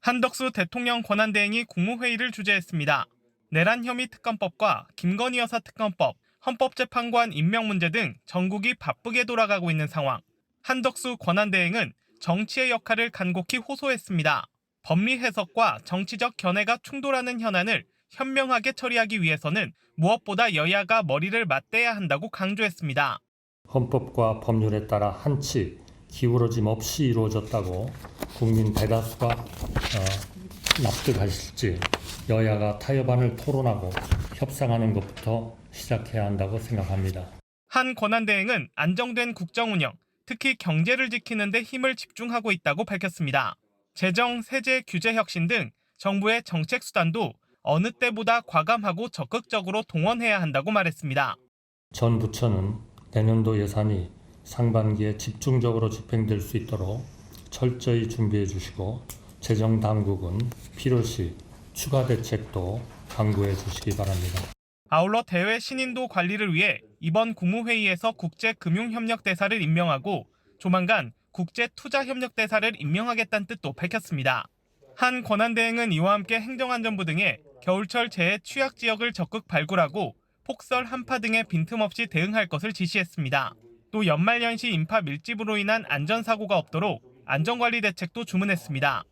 한덕수 대통령 권한대행이 국무회의를 주재했습니다. 내란 혐의 특검법과 김건희 여사 특검법, 헌법재판관 임명 문제 등 전국이 바쁘게 돌아가고 있는 상황. 한덕수 권한대행은 정치의 역할을 간곡히 호소했습니다. 법리 해석과 정치적 견해가 충돌하는 현안을 현명하게 처리하기 위해서는 무엇보다 여야가 머리를 맞대야 한다고 강조했습니다. 헌법과 법률에 따라 한치 기울어짐 없이 이루어졌다고 국민 대다수가 납득하실지 여야가 타협안을 토론하고 협상하는 것부터 시작해야 한다고 생각합니다. 한 권한대행은 안정된 국정운영, 특히 경제를 지키는 데 힘을 집중하고 있다고 밝혔습니다. 재정, 세제, 규제 혁신 등 정부의 정책 수단도 어느 때보다 과감하고 적극적으로 동원해야 한다고 말했습니다. 전 부처는 내년도 예산이 상반기에 집중적으로 집행될 수 있도록 철저히 준비해 주시고 재정 당국은 필요시 추가 대책도 강구해 주시기 바랍니다. 아울러 대외 신인도 관리를 위해 이번 국무회의에서 국제금융협력대사를 임명하고 조만간 국제투자협력대사를 임명하겠다는 뜻도 밝혔습니다. 한 권한대행은 이와 함께 행정안전부 등의 겨울철 재해 취약 지역을 적극 발굴하고 폭설, 한파 등에 빈틈없이 대응할 것을 지시했습니다. 또 연말연시 인파 밀집으로 인한 안전사고가 없도록 안전관리 대책도 주문했습니다.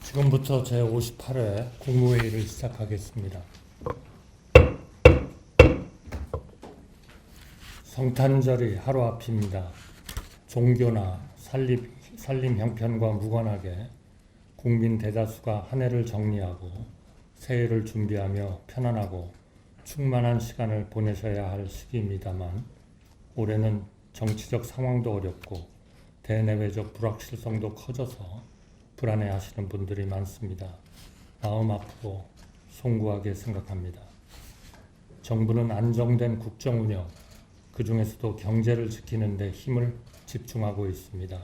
지금부터 제58회 국무회의를 시작하겠습니다. 성탄절이 하루 앞입니다. 종교나 살림 형편과 무관하게 국민 대다수가 한 해를 정리하고 새해를 준비하며 편안하고 충만한 시간을 보내셔야 할 시기입니다만 올해는 정치적 상황도 어렵고 대내외적 불확실성도 커져서 불안해하시는 분들이 많습니다. 마음 아프고 송구하게 생각합니다. 정부는 안정된 국정운영, 그 중에서도 경제를 지키는 데 힘을 집중하고 있습니다.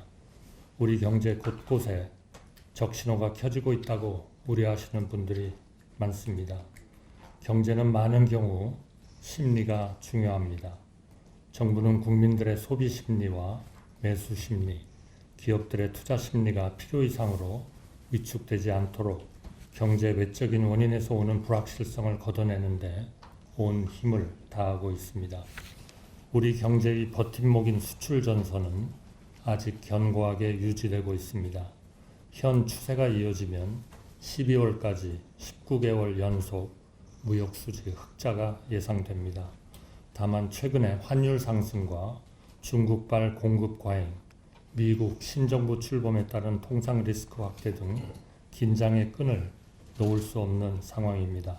우리 경제 곳곳에 적신호가 켜지고 있다고 우려하시는 분들이 많습니다. 경제는 많은 경우 심리가 중요합니다. 정부는 국민들의 소비 심리와 매수 심리, 기업들의 투자 심리가 필요 이상으로 위축되지 않도록 경제 외적인 원인에서 오는 불확실성을 걷어내는데 온 힘을 다하고 있습니다. 우리 경제의 버팀목인 수출 전선은 아직 견고하게 유지되고 있습니다. 현 추세가 이어지면 12월까지 19개월 연속 무역 수지 흑자가 예상됩니다. 다만 최근에 환율 상승과 중국발 공급 과잉, 미국 신정부 출범에 따른 통상 리스크 확대 등 긴장의 끈을 놓을 수 없는 상황입니다.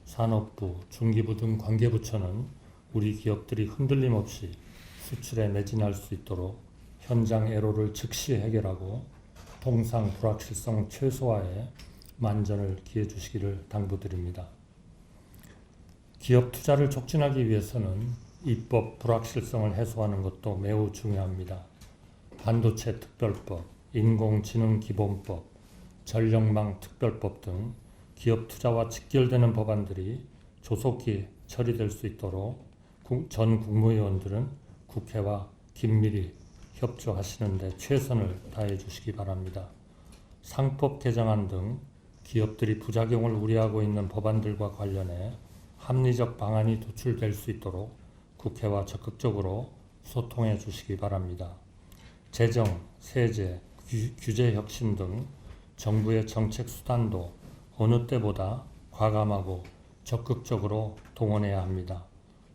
산업부, 중기부 등 관계부처는 우리 기업들이 흔들림 없이 수출에 매진할 수 있도록 현장 애로를 즉시 해결하고 통상 불확실성 최소화에 만전을 기해 주시기를 당부드립니다. 기업 투자를 촉진하기 위해서는 입법 불확실성을 해소하는 것도 매우 중요합니다. 반도체 특별법, 인공지능 기본법, 전력망 특별법 등 기업 투자와 직결되는 법안들이 조속히 처리될 수 있도록 전 국무위원들은 국회와 긴밀히 협조하시는 데 최선을 다해 주시기 바랍니다. 상법 개정안 등 기업들이 부작용을 우려하고 있는 법안들과 관련해 합리적 방안이 도출될 수 있도록 국회와 적극적으로 소통해 주시기 바랍니다. 재정, 세제, 규제 혁신 등 정부의 정책 수단도 어느 때보다 과감하고 적극적으로 동원해야 합니다.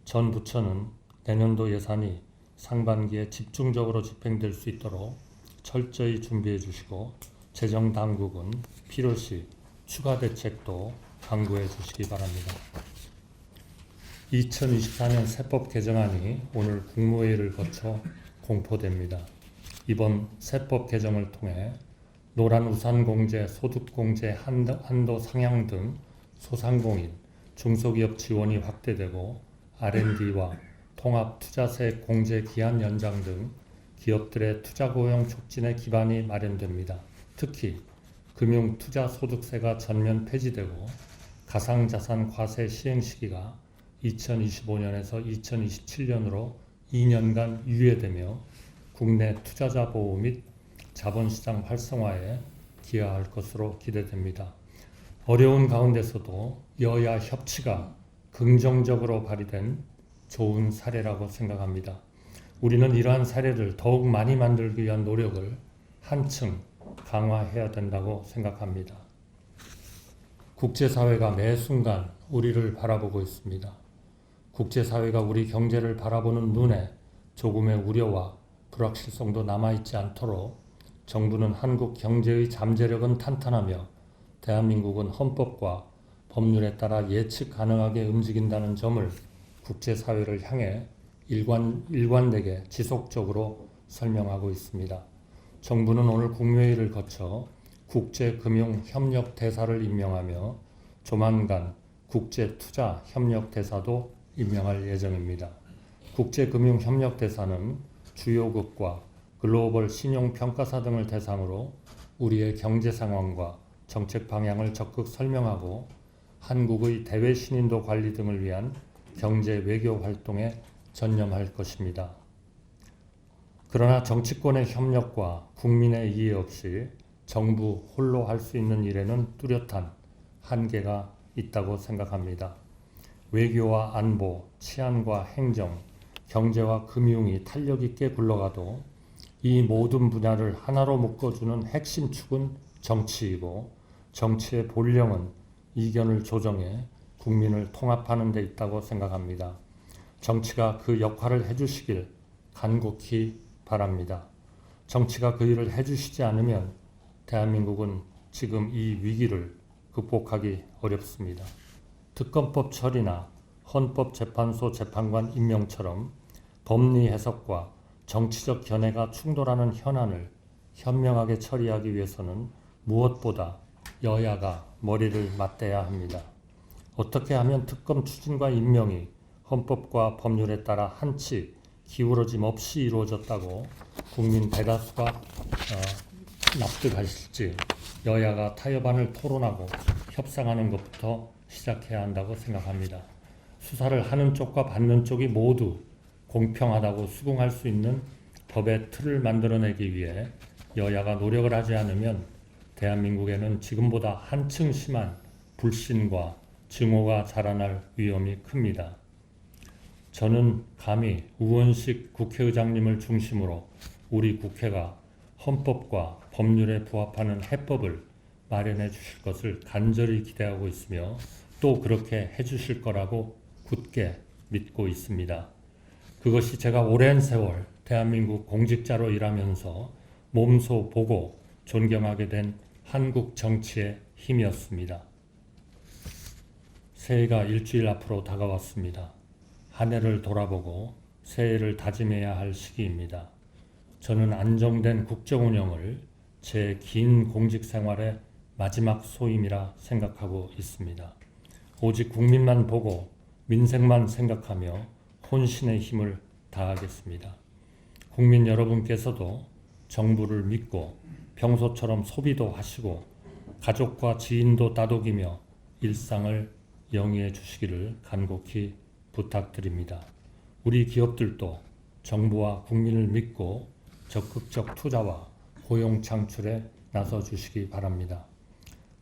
전 부처는 내년도 예산이 상반기에 집중적으로 집행될 수 있도록 철저히 준비해 주시고 재정 당국은 필요시 추가 대책도 강구해 주시기 바랍니다. 2024년 세법 개정안이 오늘 국무회의를 거쳐 공포됩니다. 이번 세법 개정을 통해 노란우산공제, 소득공제 한도 상향 등 소상공인, 중소기업 지원이 확대되고 R&D와 통합투자세 공제 기한 연장 등 기업들의 투자 고용 촉진의 기반이 마련됩니다. 특히 금융투자소득세가 전면 폐지되고 가상자산 과세 시행 시기가 2025년에서 2027년으로 2년간 유예되며 국내 투자자 보호 및 자본시장 활성화에 기여할 것으로 기대됩니다. 어려운 가운데서도 여야 협치가 긍정적으로 발휘된 좋은 사례라고 생각합니다. 우리는 이러한 사례를 더욱 많이 만들기 위한 노력을 한층 강화해야 된다고 생각합니다. 국제사회가 매 순간 우리를 바라보고 있습니다. 국제사회가 우리 경제를 바라보는 눈에 조금의 우려와 불확실성도 남아있지 않도록 정부는 한국 경제의 잠재력은 탄탄하며 대한민국은 헌법과 법률에 따라 예측 가능하게 움직인다는 점을 국제사회를 향해 일관되게 지속적으로 설명하고 있습니다. 정부는 오늘 국무회의를 거쳐 국제금융협력대사를 임명하며 조만간 국제투자협력대사도 임명할 예정입니다. 국제금융협력대사는 주요국과 글로벌 신용평가사 등을 대상으로 우리의 경제 상황과 정책 방향을 적극 설명하고 한국의 대외 신인도 관리 등을 위한 경제 외교 활동에 전념할 것입니다. 그러나 정치권의 협력과 국민의 이해 없이 정부 홀로 할 수 있는 일에는 뚜렷한 한계가 있다고 생각합니다. 외교와 안보, 치안과 행정, 경제와 금융이 탄력 있게 굴러가도 이 모든 분야를 하나로 묶어주는 핵심 축은 정치이고 정치의 본령은 이견을 조정해 국민을 통합하는 데 있다고 생각합니다. 정치가 그 역할을 해주시길 간곡히 바랍니다. 정치가 그 일을 해주시지 않으면 대한민국은 지금 이 위기를 극복하기 어렵습니다. 특검법 처리나 헌법재판소 재판관 임명처럼 법리 해석과 정치적 견해가 충돌하는 현안을 현명하게 처리하기 위해서는 무엇보다 여야가 머리를 맞대야 합니다. 어떻게 하면 특검 추진과 임명이 헌법과 법률에 따라 한치 기울어짐 없이 이루어졌다고 국민 대다수가 납득하실지 여야가 타협안을 토론하고 협상하는 것부터 시작해야 한다고 생각합니다. 수사를 하는 쪽과 받는 쪽이 모두 공평하다고 수긍할 수 있는 법의 틀을 만들어내기 위해 여야가 노력을 하지 않으면 대한민국에는 지금보다 한층 심한 불신과 증오가 자라날 위험이 큽니다. 저는 감히 우원식 국회의장님을 중심으로 우리 국회가 헌법과 법률에 부합하는 해법을 마련해 주실 것을 간절히 기대하고 있으며 또 그렇게 해주실 거라고 굳게 믿고 있습니다. 그것이 제가 오랜 세월 대한민국 공직자로 일하면서 몸소 보고 존경하게 된 한국 정치의 힘이었습니다. 새해가 일주일 앞으로 다가왔습니다. 한 해를 돌아보고 새해를 다짐해야 할 시기입니다. 저는 안정된 국정 운영을 제 긴 공직 생활의 마지막 소임이라 생각하고 있습니다. 오직 국민만 보고 민생만 생각하며 혼신의 힘을 다하겠습니다. 국민 여러분께서도 정부를 믿고 평소처럼 소비도 하시고 가족과 지인도 다독이며 일상을 영위해 주시기를 간곡히 부탁드립니다. 우리 기업들도 정부와 국민을 믿고 적극적 투자와 고용 창출에 나서 주시기 바랍니다.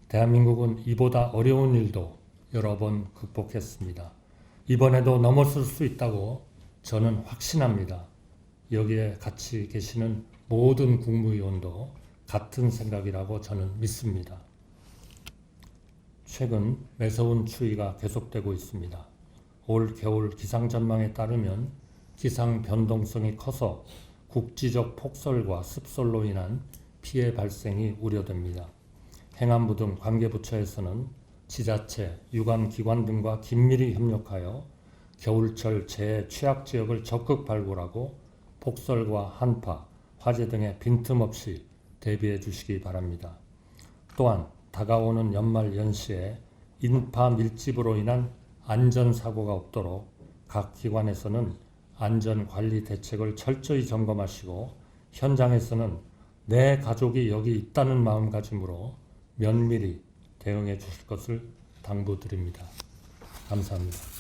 대한민국은 이보다 어려운 일도 여러 번 극복했습니다. 이번에도 넘어설 수 있다고 저는 확신합니다. 여기에 같이 계시는 모든 국무위원도 같은 생각이라고 저는 믿습니다. 최근 매서운 추위가 계속되고 있습니다. 올 겨울 기상 전망에 따르면 기상 변동성이 커서 국지적 폭설과 습설로 인한 피해 발생이 우려됩니다. 행안부 등 관계부처에서는 지자체, 유관기관 등과 긴밀히 협력하여 겨울철 재해 취약 지역을 적극 발굴하고 폭설과 한파, 화재 등에 빈틈없이 대비해 주시기 바랍니다. 또한 다가오는 연말 연시에 인파 밀집으로 인한 안전사고가 없도록 각 기관에서는 안전관리 대책을 철저히 점검하시고 현장에서는 내 가족이 여기 있다는 마음가짐으로 면밀히 대응해 주실 것을 당부드립니다. 감사합니다.